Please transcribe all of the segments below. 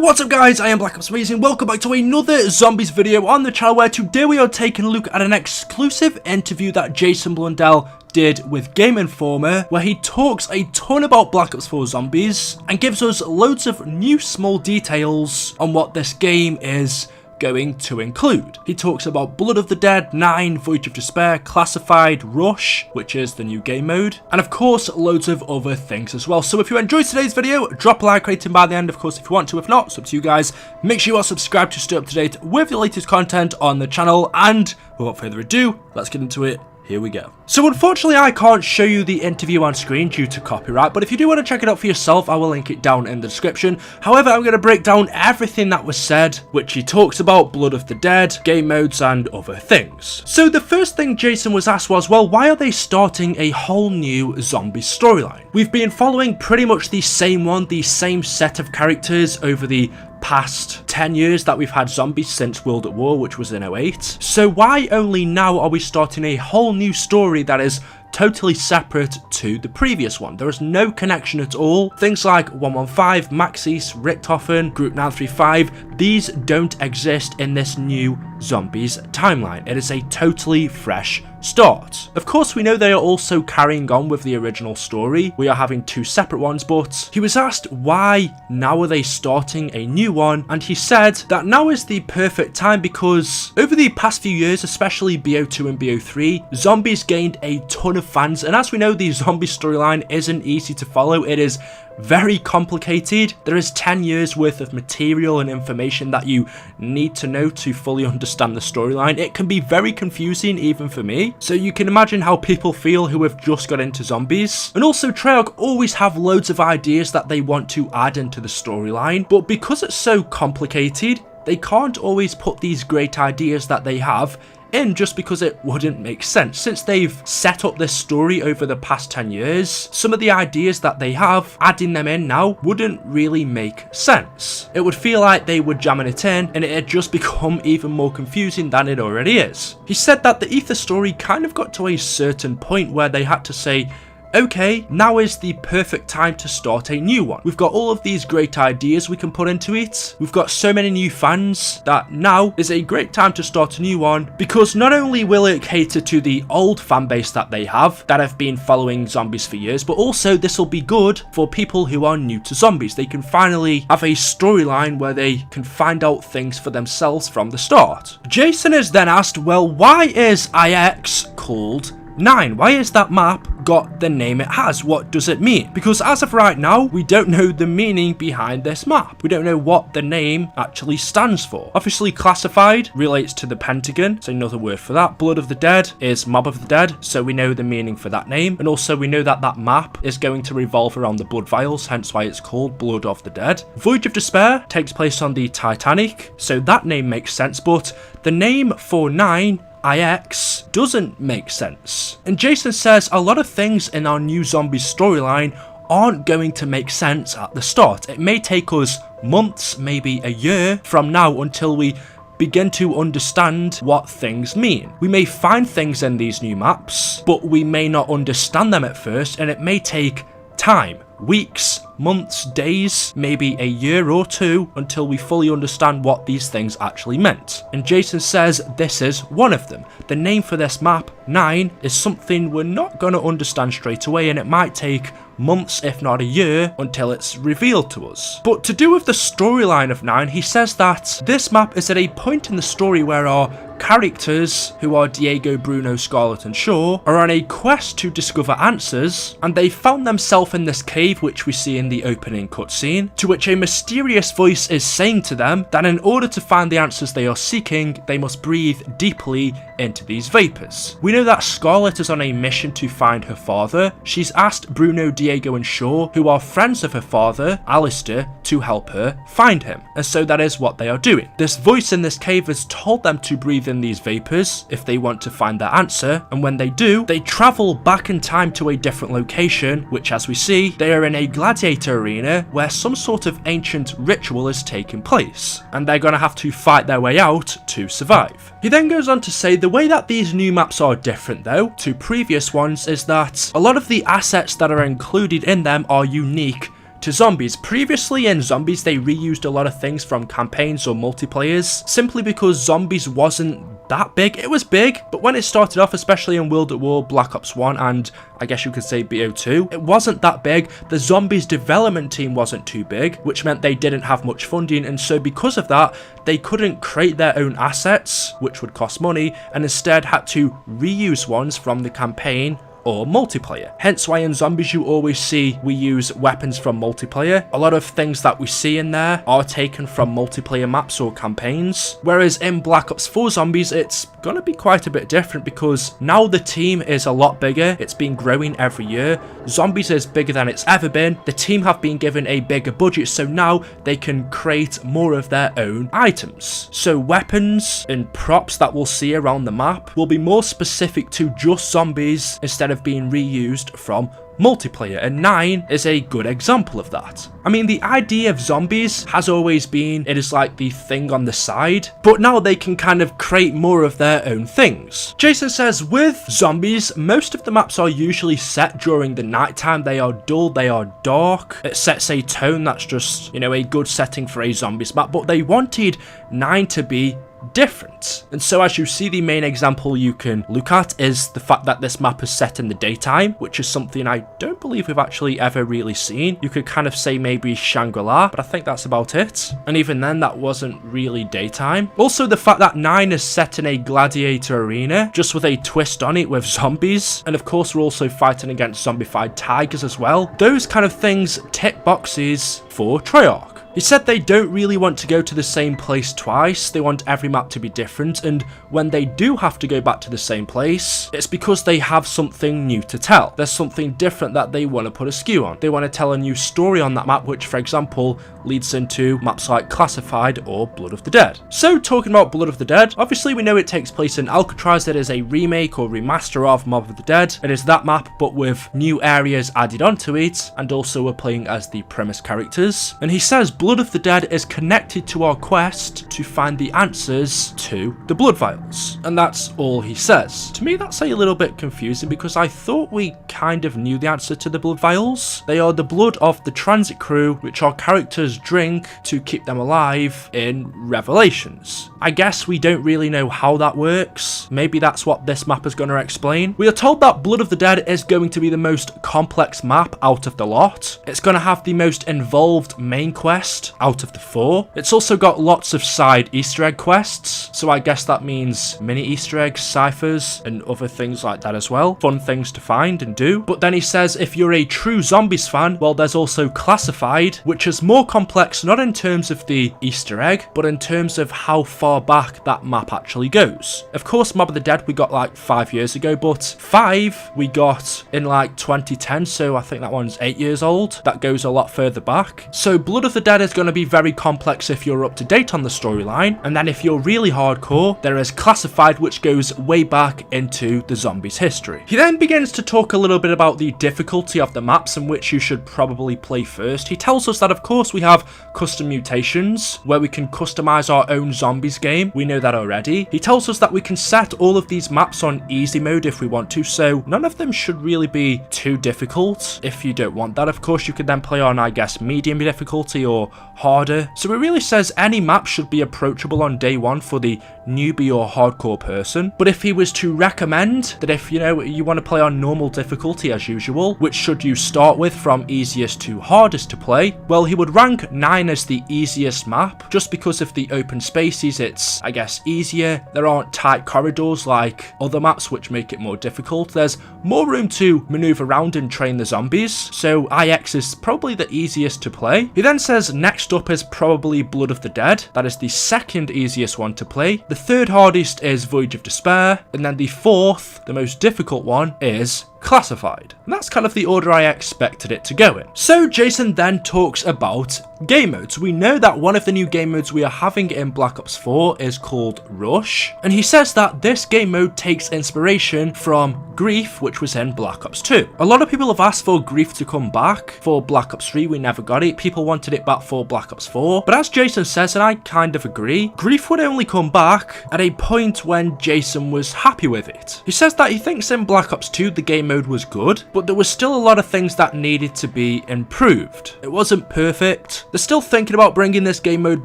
What's up guys, I am Black Ops Amazing. Welcome back to another zombies video on the channel, where today we are taking a look at an exclusive interview that Jason Blundell did with Game Informer, where he talks a ton about Black Ops 4 Zombies and gives us loads of new small details on what this game is going to include. He talks about Blood of the Dead, 9, Voyage of Despair, Classified, Rush, which is the new game mode, and of course loads of other things as well. So if you enjoyed today's video, drop a like rating by the end, of course, if you want to. If not, it's up to you guys. Make sure you are subscribed to stay up to date with the latest content on the channel, and without further ado, let's get into it. Here we go. So unfortunately I can't show you the interview on screen due to copyright, but if you do want to check it out for yourself, I will link it down in the description. However, I'm going to break down everything that was said, which he talks about Blood of the Dead, game modes and other things. So the first thing Jason was asked was, well, why are they starting a whole new zombie storyline? We've been following pretty much the same one, the same set of characters over the past 10 years that we've had zombies since World at War, which was in 08. So why only now are we starting a whole new story that is totally separate to the previous one? There is no connection at all. Things like 115, Maxis, Richthofen, Group 935, these don't exist in this new zombies timeline. It is a totally fresh start. Of course, we know they are also carrying on with the original story. We are having two separate ones, but he was asked why now are they starting a new one, and he said that now is the perfect time because over the past few years, especially BO2 and BO3, zombies gained a ton of fans, and as we know, the zombie storyline isn't easy to follow. It is very complicated. There is 10 years worth of material and information that you need to know to fully understand the storyline. It can be very confusing even for me, so you can imagine how people feel who have just got into zombies. And also Treyarch always have loads of ideas that they want to add into the storyline, but because it's so complicated, they can't always put these great ideas that they have in just because it wouldn't make sense. Since they've set up this story over the past 10 years, some of the ideas that they have, adding them in now wouldn't really make sense. It would feel like they were jamming it in and it'd just become even more confusing than it already is. He said that the Ether story kind of got to a certain point where they had to say, okay, now is the perfect time to start a new one. We've got all of these great ideas we can put into it. We've got so many new fans that now is a great time to start a new one, because not only will it cater to the old fan base that they have that have been following zombies for years, but also this will be good for people who are new to zombies. They can finally have a storyline where they can find out things for themselves from the start. Jason is then asked, well, why is IX called 9? Why is that map got the name it has? What does it mean? Because as of right now, we don't know the meaning behind this map. We don't know what the name actually stands for. Obviously, Classified relates to the Pentagon, so another word for that. Blood of the Dead is Mob of the Dead, so we know the meaning for that name. And also we know that that map is going to revolve around the blood vials, hence why it's called Blood of the Dead. Voyage of Despair takes place on the Titanic, so that name makes sense, but the name for 9, IX, doesn't make sense. And Jason says a lot of things in our new zombies storyline aren't going to make sense at the start. It may take us months, maybe a year from now until we begin to understand what things mean. We may find things in these new maps, but we may not understand them at first, and it may take time. Weeks, months, days, maybe a year or two until we fully understand what these things actually meant. And Jason says this is one of them. The name for this map, 9, is something we're not going to understand straight away, and it might take months, if not a year, until it's revealed to us. But to do with the storyline of 9, he says that this map is at a point in the story where our characters, who are Diego, Bruno, Scarlett and Shaw, are on a quest to discover answers, and they found themselves in this cave which we see in the opening cutscene, to which a mysterious voice is saying to them that in order to find the answers they are seeking, they must breathe deeply into these vapors. We know that Scarlett is on a mission to find her father. She's asked Bruno, Diego and Shaw, who are friends of her father, Alistair, to help her find him, and so that is what they are doing. This voice in this cave has told them to breathe in these vapors if they want to find their answer, and when they do, they travel back in time to a different location, which as we see, they are in a gladiator arena where some sort of ancient ritual is taking place, and they're gonna have to fight their way out to survive. He then goes on to say the way that these new maps are different though to previous ones is that a lot of the assets that are included in them are unique to zombies. Previously in zombies, they reused a lot of things from campaigns or multiplayers, simply because zombies wasn't that big. It was big, but when it started off, especially in World at War, Black Ops 1, and I guess you could say BO2, it wasn't that big. The zombies development team wasn't too big, which meant they didn't have much funding, and so because of that, they couldn't create their own assets, which would cost money, and instead had to reuse ones from the campaign or multiplayer. Hence why in zombies you always see we use weapons from multiplayer. A lot of things that we see in there are taken from multiplayer maps or campaigns, whereas in Black Ops 4 zombies it's gonna be quite a bit different because now the team is a lot bigger. It's been growing every year. Zombies is bigger than it's ever been. The team have been given a bigger budget, so now they can create more of their own items. So weapons and props that we'll see around the map will be more specific to just zombies instead of being reused from multiplayer, and 9 is a good example of that. I mean, the idea of zombies has always been it is like the thing on the side, but now they can kind of create more of their own things. Jason says with zombies, most of the maps are usually set during the nighttime. They are dull, they are dark. It sets a tone that's just, you know, a good setting for a zombies map, but they wanted 9 to be different. And so as you see, the main example you can look at is the fact that this map is set in the daytime, which is something I don't believe we've actually ever really seen. You could kind of say maybe Shangri-La, but I think that's about it. And even then, that wasn't really daytime. Also, the fact that 9 is set in a gladiator arena, just with a twist on it with zombies. And of course, we're also fighting against zombified tigers as well. Those kind of things tick boxes for Treyarch. He said they don't really want to go to the same place twice. They want every map to be different, and when they do have to go back to the same place, it's because they have something new to tell. There's something different that they want to put a skew on. They want to tell a new story on that map, which for example leads into maps like Classified or Blood of the Dead. So talking about Blood of the Dead, obviously we know it takes place in Alcatraz. It is a remake or remaster of Mob of the Dead. It is that map but with new areas added onto it, and also we're playing as the premise characters. And he says Blood of the Dead is connected to our quest to find the answers to the blood vials. And that's all he says. To me, that's a little bit confusing because I thought we kind of knew the answer to the blood vials. They are the blood of the transit crew, which our characters drink to keep them alive in Revelations. I guess we don't really know how that works. Maybe that's what this map is going to explain. We are told that Blood of the Dead is going to be the most complex map out of the lot. It's going to have the most involved main quest out of the 4. It's also got lots of side Easter egg quests, so I guess that means mini Easter eggs, ciphers, and other things like that as well. Fun things to find and do. But then he says if you're a true zombies fan, well, there's also Classified, which is more complex, not in terms of the Easter egg, but in terms of how far back that map actually goes. Of course, Mob of the Dead we got like 5 years ago, but 5 we got in like 2010, so I think that one's 8 years old. That goes a lot further back. So Blood of the Dead is going to be very complex if you're up to date on the storyline, and then if you're really hardcore, there is Classified, which goes way back into the zombies history. He then begins to talk a little bit about the difficulty of the maps and which you should probably play first. He tells us that of course we have custom mutations where we can customize our own zombies game. We know that already. He tells us that we can set all of these maps on easy mode if we want to, so none of them should really be too difficult. If you don't want that, of course you could then play on, I guess, medium difficulty or harder. So it really says any map should be approachable on day one for the newbie or hardcore person. But if he was to recommend that if, you know, you want to play on normal difficulty as usual, which should you start with from easiest to hardest to play, well, he would rank 9 as the easiest map, just because of the open spaces. It's, I guess, easier. There aren't tight corridors like other maps which make it more difficult. There's more room to maneuver around and train the zombies, so IX is probably the easiest to play. He then says next up is probably Blood of the Dead. That is the second easiest one to play. The third hardest is Voyage of Despair, and then the fourth, the most difficult one, is Classified. And that's kind of the order I expected it to go in. So Jason then talks about game modes. We know that one of the new game modes we are having in Black Ops 4 is called Rush, and he says that this game mode takes inspiration from Grief, which was in Black Ops 2. A lot of people have asked for Grief to come back. For Black Ops 3, we never got it. People wanted it back for Black Ops 4. But as Jason says, and I kind of agree, Grief would only come back at a point when Jason was happy with it. He says that he thinks in Black Ops 2 the game mode was good, but there was still a lot of things that needed to be improved. It wasn't perfect. They're still thinking about bringing this game mode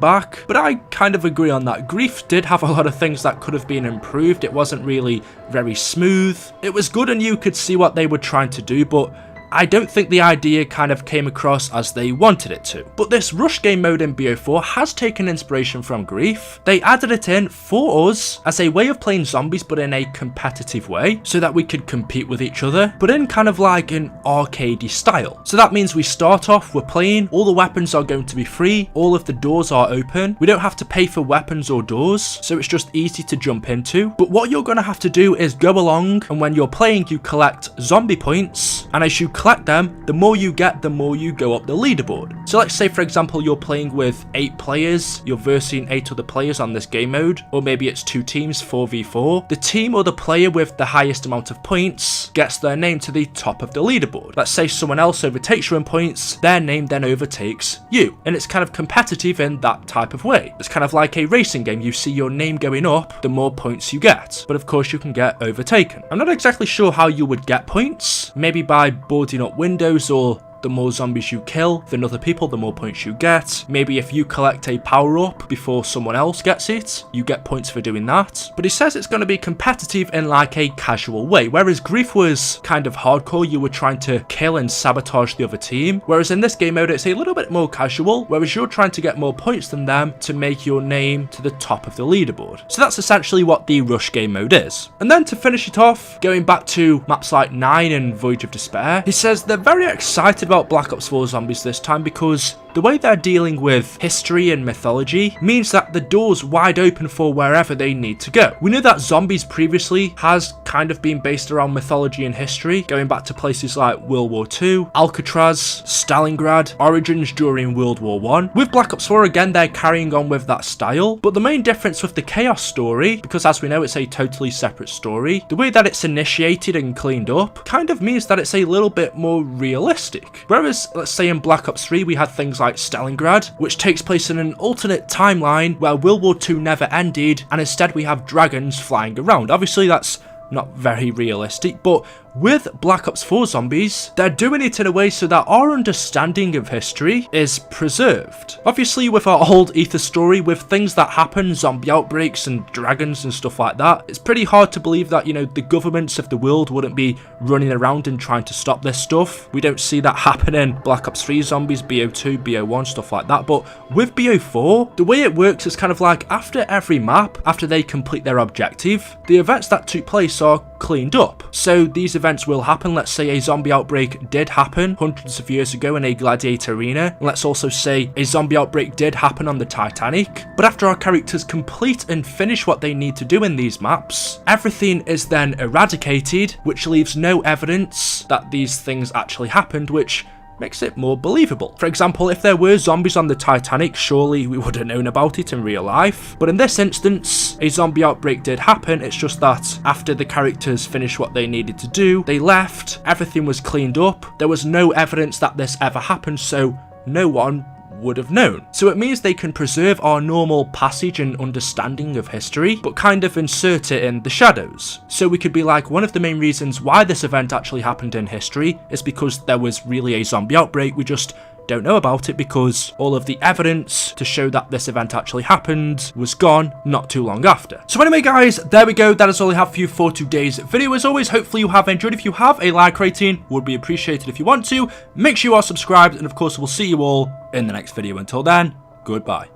back, but I kind of agree on that. Grief did have a lot of things that could have been improved. It wasn't really very smooth. It was good and you could see what they were trying to do, but I don't think the idea kind of came across as they wanted it to. But this rush game mode in BO4 has taken inspiration from Grief. They added it in for us as a way of playing zombies, but in a competitive way, so that we could compete with each other, but in kind of like an arcadey style. So that means we start off, we're playing, all the weapons are going to be free, all of the doors are open, we don't have to pay for weapons or doors, so it's just easy to jump into. But what you're going to have to do is go along, and when you're playing you collect zombie points, and as you collect them, the more you get, the more you go up the leaderboard. So let's say for example you're playing with 8 players, you're versing 8 other players on this game mode, or maybe it's 2 teams, 4v4. The team or the player with the highest amount of points gets their name to the top of the leaderboard. Let's say someone else overtakes you in points, their name then overtakes you, and it's kind of competitive in that type of way. It's kind of like a racing game. You see your name going up the more points you get, but of course you can get overtaken. I'm not exactly sure how you would get points, maybe by boarding up windows, or the more zombies you kill than other people, the more points you get. Maybe if you collect a power-up before someone else gets it, you get points for doing that. But he says it's going to be competitive in like a casual way, whereas Grief was kind of hardcore. You were trying to kill and sabotage the other team, whereas in this game mode it's a little bit more casual, whereas you're trying to get more points than them to make your name to the top of the leaderboard. So that's essentially what the rush game mode is. And then to finish it off, going back to maps like 9 and Voyage of Despair, he says they're very excited about Black Ops 4 Zombies this time because the way they're dealing with history and mythology means that the door's wide open for wherever they need to go. We know that Zombies previously has kind of been based around mythology and history, going back to places like World War II, Alcatraz, Stalingrad, origins during World War I. With Black Ops 4 again, they're carrying on with that style, but the main difference with the Chaos story, because as we know it's a totally separate story, the way that it's initiated and cleaned up kind of means that it's a little bit more realistic. Whereas, let's say in Black Ops 3 we had things like Stalingrad, which takes place in an alternate timeline where World War II never ended, and instead we have dragons flying around. Obviously that's not very realistic, but with Black Ops 4 Zombies, they're doing it in a way so that our understanding of history is preserved. Obviously with our old Ether story, with things that happen, zombie outbreaks and dragons and stuff like that, it's pretty hard to believe that, you know, the governments of the world wouldn't be running around and trying to stop this stuff. We don't see that happen in Black Ops 3 Zombies, BO2, BO1, stuff like that. But with BO4, the way it works is kind of like after every map, after they complete their objective, the events that took place are cleaned up. So these events will happen. Let's say a zombie outbreak did happen hundreds of years ago in a gladiator arena, and let's also say a zombie outbreak did happen on the Titanic. But after our characters complete and finish what they need to do in these maps, everything is then eradicated, which leaves no evidence that these things actually happened, which makes it more believable. For example, if there were zombies on the Titanic, surely we would have known about it in real life. But in this instance, a zombie outbreak did happen. It's just that after the characters finished what they needed to do, they left, everything was cleaned up, there was no evidence that this ever happened, so no one would have known. So it means they can preserve our normal passage and understanding of history, but kind of insert it in the shadows. So we could be like, one of the main reasons why this event actually happened in history is because there was really a zombie outbreak. We just don't know about it because all of the evidence to show that this event actually happened was gone not too long after. So anyway guys, there we go. That is all I have for you for today's video. As always, hopefully you have enjoyed. If you have, a like rating would be appreciated. If you want to, make sure you are subscribed, and of course we'll see you all in the next video. Until then, goodbye.